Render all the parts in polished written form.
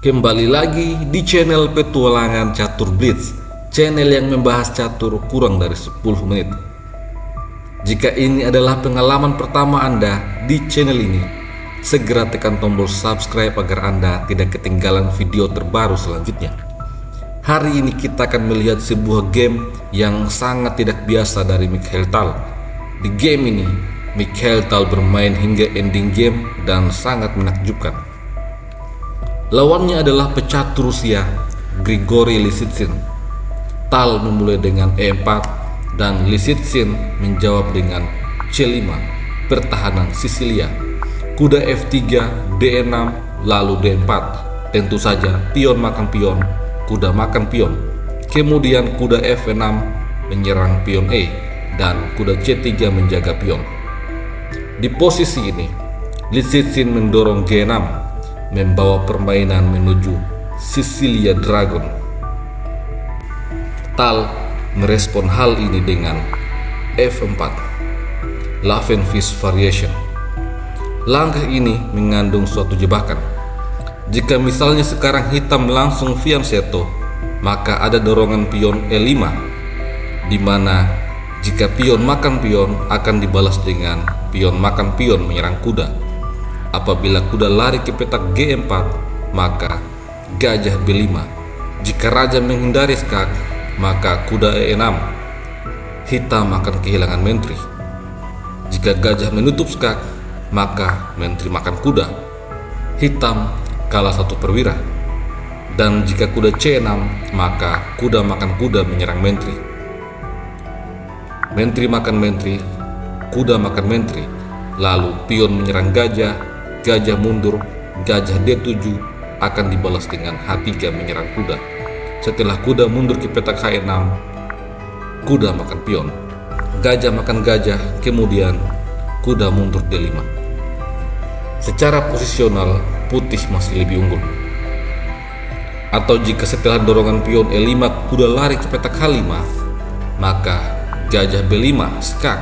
Kembali lagi di channel Petualangan Catur Blitz, channel yang membahas catur kurang dari 10 menit. Jika ini adalah pengalaman pertama Anda di channel ini, segera tekan tombol subscribe agar Anda tidak ketinggalan video terbaru selanjutnya. Hari ini kita akan melihat sebuah game yang sangat tidak biasa dari Mikhail Tal. Di game ini, Mikhail Tal bermain hingga ending game dan sangat menakjubkan. Lawannya adalah pecatur Rusia, Grigori Lisitsin. Tal memulai dengan E4 dan Lisitsin menjawab dengan C5, pertahanan Sisilia. Kuda F3, D6, lalu D4. Tentu saja pion makan pion, kuda makan pion. Kemudian kuda F6 menyerang pion E dan kuda C3 menjaga pion. Di posisi ini, Lisitsin mendorong G6, membawa permainan menuju Sisilia Dragon. Tal merespon hal ini dengan F4, Lavenfish Variation. Langkah ini mengandung suatu jebakan. Jika misalnya sekarang hitam langsung fianchetto, maka ada dorongan pion E5, di mana jika pion makan pion akan dibalas dengan pion makan pion menyerang kuda. Apabila kuda lari ke petak G4, maka gajah B5. Jika raja menghindari skak, maka kuda E6. Hitam akan kehilangan menteri. Jika gajah menutup skak, maka menteri makan kuda. Hitam kalah satu perwira. Dan jika kuda C6, maka kuda makan kuda menyerang menteri. Menteri makan menteri, kuda makan menteri. Lalu pion menyerang gajah, gajah mundur, gajah D7 akan dibalas dengan H3 menyerang kuda. Setelah kuda mundur ke petak H6, kuda makan pion, gajah makan gajah, kemudian kuda mundur D5. Secara posisional, putih masih lebih unggul. Atau jika setelah dorongan pion E5 kuda lari ke petak H5, maka gajah B5 skak,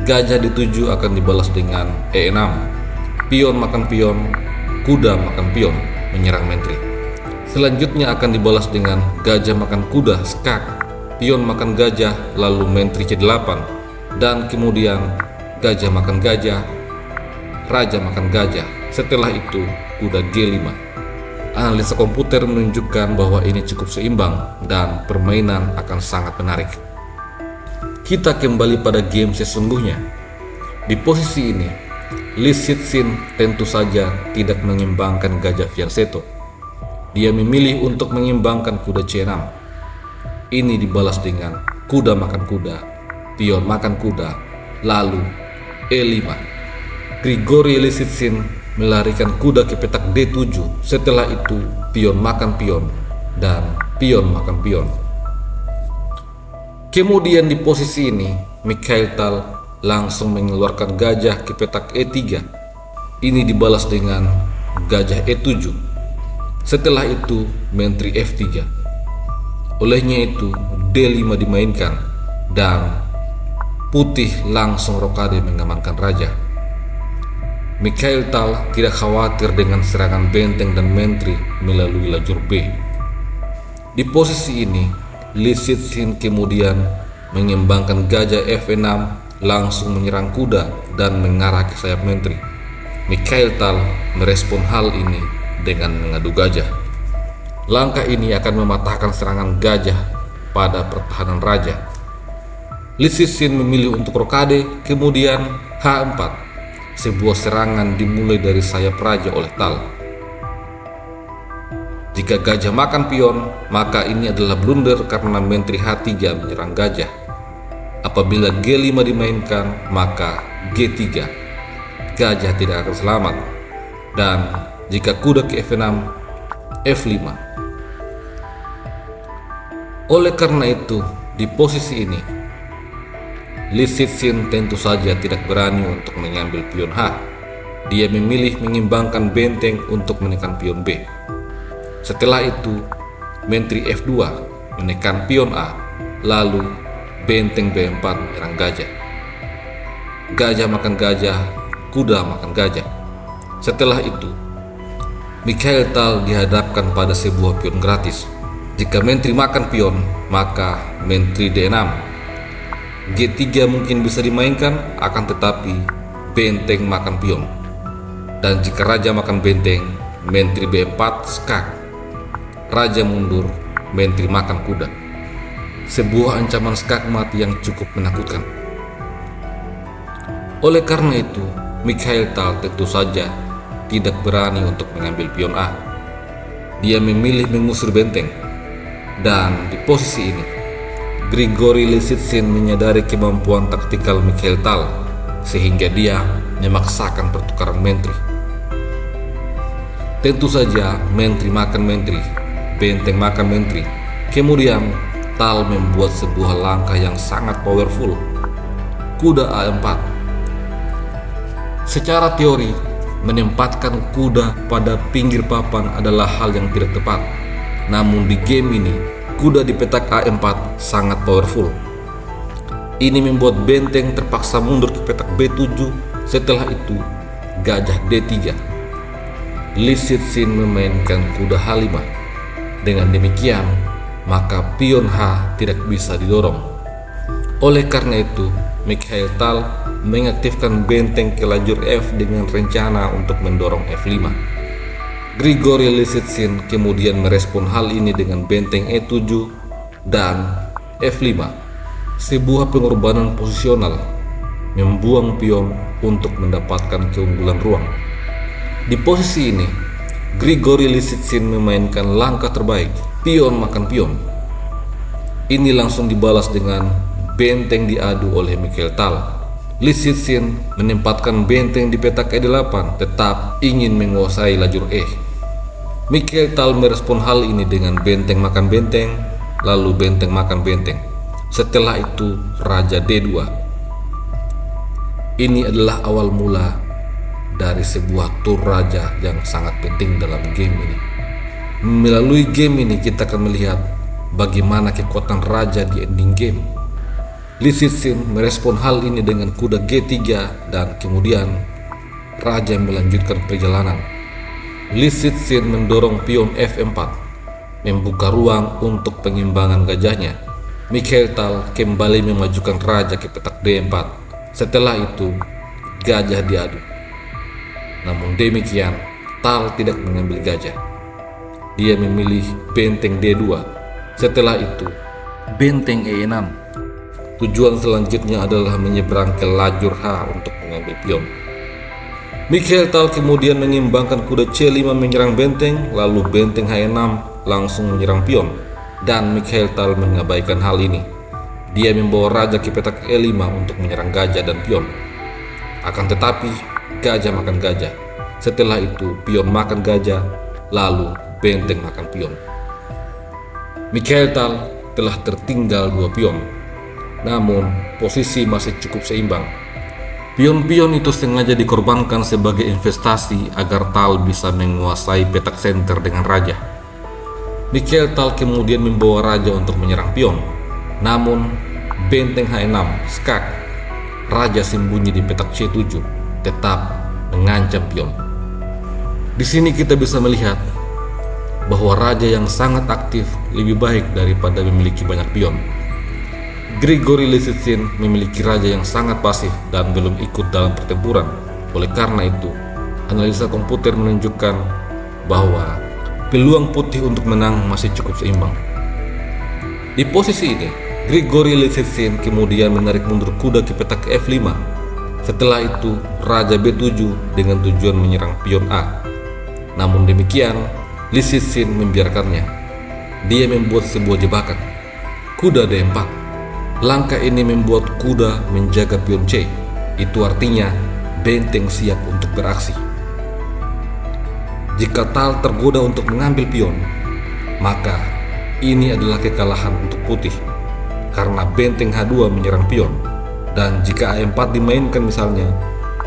gajah D7 akan dibalas dengan E6. Pion makan pion, kuda makan pion, menyerang menteri. Selanjutnya akan dibalas dengan gajah makan kuda, skak, pion makan gajah, lalu menteri C8, dan kemudian gajah makan gajah, raja makan gajah. Setelah itu kuda G5. Analisa komputer menunjukkan bahwa ini cukup seimbang dan permainan akan sangat menarik. Kita kembali pada game sesungguhnya. Di posisi ini, Lisitsin tentu saja tidak mengimbangkan gajah fianchetto. Dia memilih untuk mengimbangkan kuda C6. Ini dibalas dengan kuda makan kuda, pion makan kuda, lalu E5. Grigori Lisitsin melarikan kuda ke petak D7. Setelah itu pion makan pion dan pion makan pion. Kemudian di posisi ini Mikhail Tal langsung mengeluarkan gajah ke petak E3. Ini dibalas dengan gajah E7. Setelah itu menteri F3. Olehnya itu D5 dimainkan dan putih langsung rokade mengamankan raja. Mikhail Tal tidak khawatir dengan serangan benteng dan menteri melalui lajur B. Di posisi ini Lisitsin kemudian mengembangkan gajah F6, langsung menyerang kuda dan mengarah ke sayap menteri. Mikhail Tal merespon hal ini dengan mengadu gajah. Langkah ini akan mematahkan serangan gajah pada pertahanan raja. Lisitsin memilih untuk rokade, kemudian H4. Sebuah serangan dimulai dari sayap raja oleh Tal. Jika gajah makan pion, maka ini adalah blunder karena menteri H3 menyerang gajah. Apabila G5 dimainkan, maka G3. Gajah tidak akan selamat. Dan jika kuda ke F6, F5. Oleh karena itu, di posisi ini, Lisitsin tentu saja tidak berani untuk mengambil pion H. Dia memilih mengimbangkan benteng untuk menekan pion B. Setelah itu, menteri F2 menekan pion A, lalu benteng B4 menyerang gajah. Gajah makan gajah, kuda makan gajah. Setelah itu, Mikhail Tal dihadapkan pada sebuah pion gratis. Jika menteri makan pion, maka menteri D6. G3 mungkin bisa dimainkan, akan tetapi benteng makan pion. Dan jika raja makan benteng, menteri B4 skak. Raja mundur, menteri makan kuda. Sebuah ancaman skakmat yang cukup menakutkan. Oleh karena itu, Mikhail Tal tentu saja tidak berani untuk mengambil pion A. Dia memilih mengusir benteng. Dan di posisi ini, Grigori Lisitsin menyadari kemampuan taktikal Mikhail Tal, sehingga dia memaksakan pertukaran menteri. Tentu saja menteri makan menteri, benteng makan menteri. Kemudian Tal membuat sebuah langkah yang sangat powerful, kuda A4. Secara teori, menempatkan kuda pada pinggir papan adalah hal yang tidak tepat. Namun di game ini, kuda di petak A4 sangat powerful. Ini membuat benteng terpaksa mundur ke petak B7. Setelah itu, gajah D3. Lisitsin memainkan kuda H5. Dengan demikian, maka pion H tidak bisa didorong. Oleh karena itu, Mikhail Tal mengaktifkan benteng ke lajur F dengan rencana untuk mendorong F5. Grigori Lisitsin kemudian merespon hal ini dengan benteng E7 dan F5, sebuah pengorbanan posisional, membuang pion untuk mendapatkan keunggulan ruang. Di posisi ini, Grigori Lisitsin memainkan langkah terbaik, pion makan pion. Ini langsung dibalas dengan benteng diadu oleh Mikhail Tal. Lisitsin menempatkan benteng di petak E8, tetap ingin menguasai lajur E. Mikhail Tal merespon hal ini dengan benteng makan benteng, lalu benteng makan benteng. Setelah itu, raja D2. Ini adalah awal mula dari sebuah tur raja yang sangat penting dalam game ini. Melalui game ini kita akan melihat bagaimana kekuatan raja di ending game. Lisitsin merespon hal ini dengan kuda G3 dan kemudian raja melanjutkan perjalanan. Lisitsin mendorong pion F4, membuka ruang untuk pengimbangan gajahnya. Mikhail Tal kembali memajukan raja ke petak D4. Setelah itu, gajah diadu. Namun demikian, Tal tidak mengambil gajah. Dia memilih benteng D2. Setelah itu, benteng E6. Tujuan selanjutnya adalah menyeberang ke lajur H untuk mengambil pion. Mikhail Tal kemudian mengimbangkan kuda C5 menyerang benteng, lalu benteng H6 langsung menyerang pion, dan Mikhail Tal mengabaikan hal ini. Dia membawa raja ke petak E5 untuk menyerang gajah dan pion. Akan tetapi, gajah makan gajah. Setelah itu, pion makan gajah, lalu benteng makan pion. Mikhail Tal telah tertinggal 2 pion, namun posisi masih cukup seimbang. Pion-pion itu sengaja dikorbankan sebagai investasi agar Tal bisa menguasai petak center dengan raja. Mikhail Tal kemudian membawa raja untuk menyerang pion. Namun, benteng H6 skak. Raja sembunyi di petak C7, tetap mengancam pion. Di sini kita bisa melihat bahwa raja yang sangat aktif lebih baik daripada memiliki banyak pion. Grigori Lisitsin memiliki raja yang sangat pasif dan belum ikut dalam pertempuran. Oleh karena itu, analisa komputer menunjukkan bahwa peluang putih untuk menang masih cukup seimbang. Di posisi ini, Grigori Lisitsin kemudian menarik mundur kuda ke petak F5. Setelah itu, raja B7 dengan tujuan menyerang pion A. Namun demikian, Lisitsin membiarkannya. Dia membuat sebuah jebakan, kuda D4. Langkah ini membuat kuda menjaga pion C. Itu artinya benteng siap untuk beraksi. Jika Tal tergoda untuk mengambil pion, maka ini adalah kekalahan untuk putih, karena benteng H2 menyerang pion. Dan jika A4 dimainkan misalnya,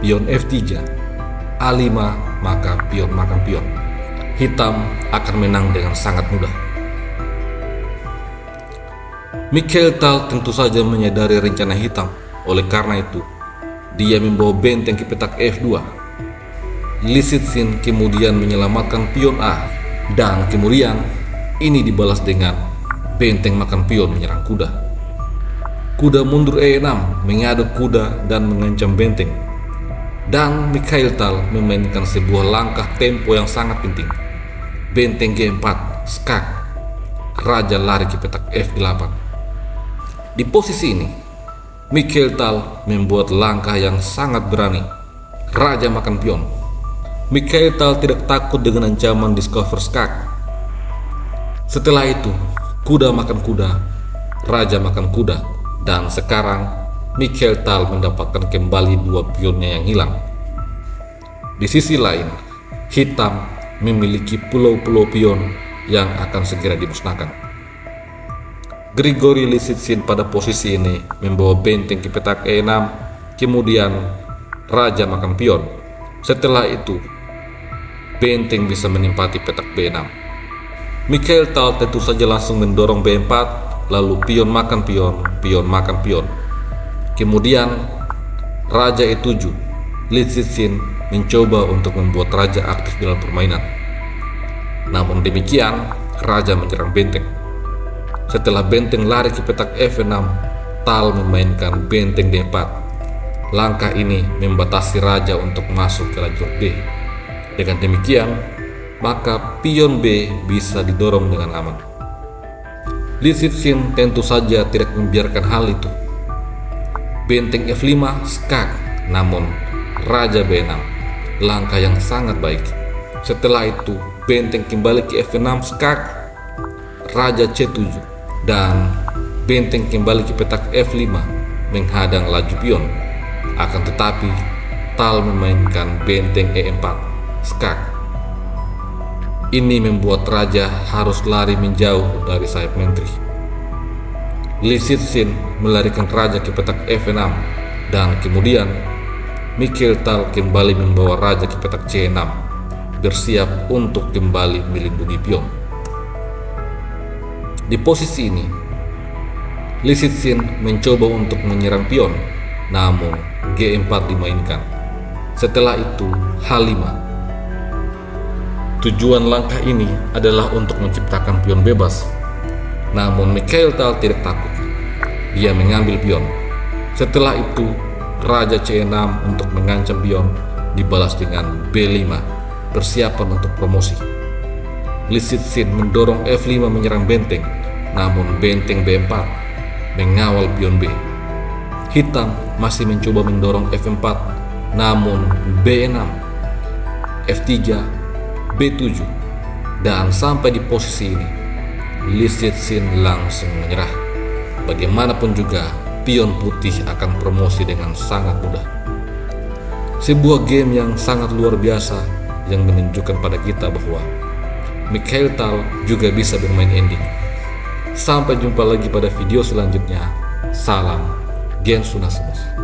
pion F3, A5, maka pion makan pion. Hitam akan menang dengan sangat mudah. Mikhail Tal tentu saja menyadari rencana hitam. Oleh karena itu, dia membawa benteng ke petak F2. Li Cixin kemudian menyelamatkan pion A, dan kemudian ini dibalas dengan benteng makan pion menyerang kuda. Kuda mundur E6 mengaduk kuda dan mengancam benteng, dan Mikhail Tal memainkan sebuah langkah tempo yang sangat penting. Benteng G4 skak, raja lari ke petak F8. Di posisi ini Mikhail Tal membuat langkah yang sangat berani, raja makan pion. Mikhail Tal tidak takut dengan ancaman discover skak. Setelah itu kuda makan kuda, raja makan kuda, dan sekarang Mikhail Tal mendapatkan kembali dua pionnya yang hilang. Di sisi lain, hitam memiliki pulau-pulau pion yang akan segera dimusnahkan. Grigori Li Cixin pada posisi ini membawa benteng ke petak E6, kemudian raja makan pion. Setelah itu, benteng bisa menempati petak B6. Mikhail Tal tentu saja langsung mendorong B4, lalu pion makan pion, pion makan pion. Kemudian raja E7, Li Cixin mencoba untuk membuat raja aktif dalam permainan. Namun demikian, raja menyerang benteng. Setelah benteng lari ke petak F6, Tal memainkan benteng D4. Langkah ini membatasi raja untuk masuk ke lajur D. Dengan demikian, maka pion B bisa didorong dengan aman. Li Cixin tentu saja tidak membiarkan hal itu. Benteng F5 skak, namun raja B6, langkah yang sangat baik. Setelah itu benteng kembali ke F6 skak, raja C7, dan benteng kembali ke petak F5 menghadang laju pion. Akan tetapi Tal memainkan benteng E4 skak. Ini membuat raja harus lari menjauh dari sayap menteri. Li Cixin melarikan raja ke petak F6, dan kemudian Mikhail Tal kembali membawa raja ke petak C6, bersiap untuk kembali melindungi pion. Di posisi ini, Li Cixin mencoba untuk menyerang pion, namun G4 dimainkan. Setelah itu H5. Tujuan langkah ini adalah untuk menciptakan pion bebas. Namun Mikhail Tal tidak takut. Dia mengambil pion. Setelah itu raja C6 untuk mengancam pion dibalas dengan B5, persiapan untuk promosi. Li Cixin mendorong F5 menyerang benteng, namun benteng B4 mengawal pion B. Hitam masih mencoba mendorong F4, namun B6, F3, B7, dan sampai di posisi ini Li Cixin langsung menyerah. Bagaimanapun juga, pion putih akan promosi dengan sangat mudah. Sebuah game yang sangat luar biasa yang menunjukkan pada kita bahwa Mikhail Tal juga bisa bermain ending. Sampai jumpa lagi pada video selanjutnya. Salam Gensunasumus.